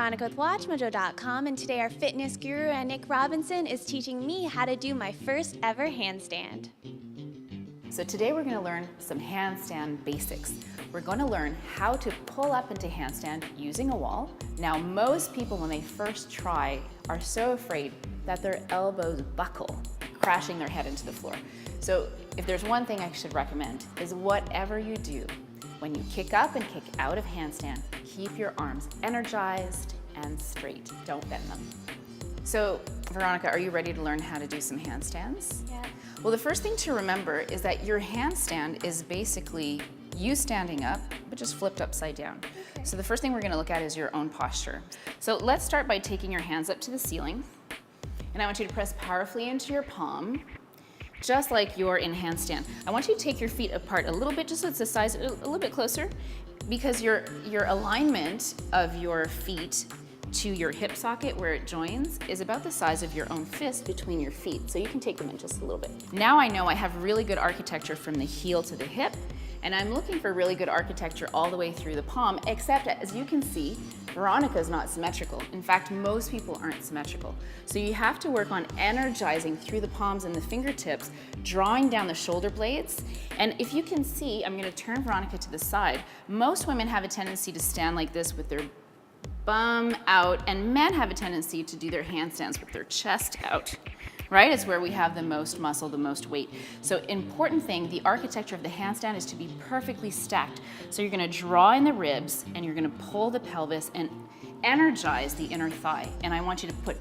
Veronica with WatchMojo.com, and today our fitness guru, Nick Robinson, is teaching me how to do my first ever handstand. So today we're going to learn some handstand basics. We're going to learn how to pull up into handstand using a wall. Now, most people when they first try are so afraid that their elbows buckle, crashing their head into the floor. So if there's one thing I should recommend is whatever you do, when you kick up and kick out of handstand, keep your arms energized and straight. Don't bend them. So, Veronica, are you ready to learn how to do some handstands? Yeah. Well, the first thing to remember is that your handstand is basically you standing up, but just flipped upside down. Okay. So the first thing we're going to look at is your own posture. So let's start by taking your hands up to the ceiling. And I want you to press powerfully into your palm, just like you're in handstand. I want you to take your feet apart a little bit, just so it's the size, a little bit closer, because your alignment of your feet to your hip socket where it joins is about the size of your own fist between your feet. So you can take them in just a little bit. Now I know I have really good architecture from the heel to the hip, and I'm looking for really good architecture all the way through the palm, except as you can see, Veronica's not symmetrical. In fact, most people aren't symmetrical. So you have to work on energizing through the palms and the fingertips, drawing down the shoulder blades. And if you can see, I'm gonna turn Veronica to the side. Most women have a tendency to stand like this with their bum out, and men have a tendency to do their handstands with their chest out. Right? It's where we have the most muscle, the most weight. So important thing, the architecture of the handstand is to be perfectly stacked. So you're gonna draw in the ribs and you're gonna pull the pelvis and energize the inner thigh. And I want you to put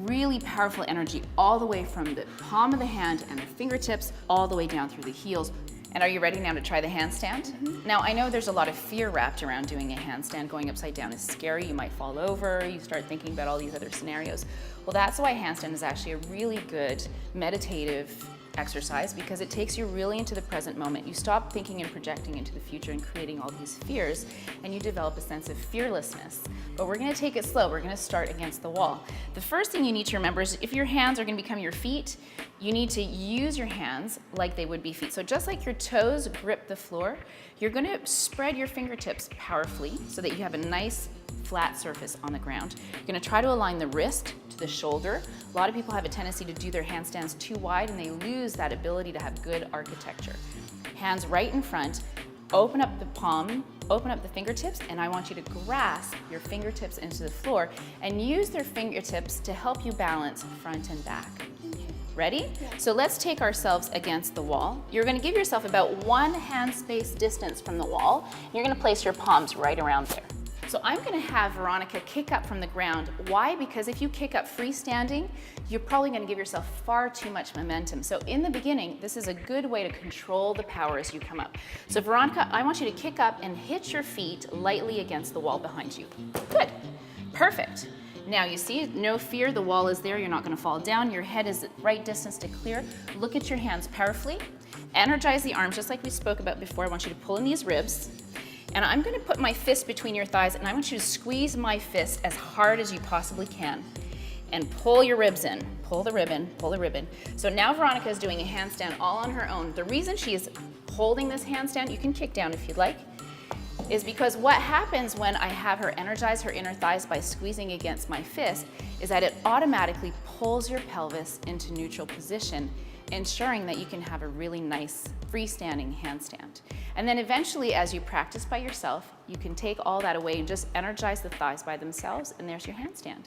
really powerful energy all the way from the palm of the hand and the fingertips all the way down through the heels. And are you ready now to try the handstand? Mm-hmm. Now, I know there's a lot of fear wrapped around doing a handstand. Going upside down is scary. You might fall over. You start thinking about all these other scenarios. Well, that's why handstand is actually a really good meditative exercise, because it takes you really into the present moment. You stop thinking and projecting into the future and creating all these fears, and you develop a sense of fearlessness. But we're gonna take it slow. We're gonna start against the wall. The first thing you need to remember is if your hands are gonna become your feet, you need to use your hands like they would be feet. So just like your toes grip the floor, you're gonna spread your fingertips powerfully so that you have a nice flat surface on the ground. You're gonna try to align the wrist to the shoulder. A lot of people have a tendency to do their handstands too wide, and they lose that ability to have good architecture. Hands right in front, open up the palm, open up the fingertips, and I want you to grasp your fingertips into the floor and use their fingertips to help you balance front and back. Ready? Yeah. So let's take ourselves against the wall. You're gonna give yourself about 1 hand space distance from the wall. You're gonna place your palms right around there. So I'm gonna have Veronica kick up from the ground. Why? Because if you kick up freestanding, you're probably gonna give yourself far too much momentum. So in the beginning, this is a good way to control the power as you come up. So Veronica, I want you to kick up and hit your feet lightly against the wall behind you. Good, perfect. Now you see, no fear, the wall is there, you're not gonna fall down, your head is the right distance to clear. Look at your hands powerfully. Energize the arms, just like we spoke about before. I want you to pull in these ribs. And I'm gonna put my fist between your thighs, and I want you to squeeze my fist as hard as you possibly can. And pull your ribs in. Pull the ribbon, pull the ribbon. So now Veronica is doing a handstand all on her own. The reason she is holding this handstand, you can kick down if you'd like, is because what happens when I have her energize her inner thighs by squeezing against my fist is that it automatically pulls your pelvis into neutral position, ensuring that you can have a really nice freestanding handstand. And then eventually, as you practice by yourself, you can take all that away and just energize the thighs by themselves, and there's your handstand.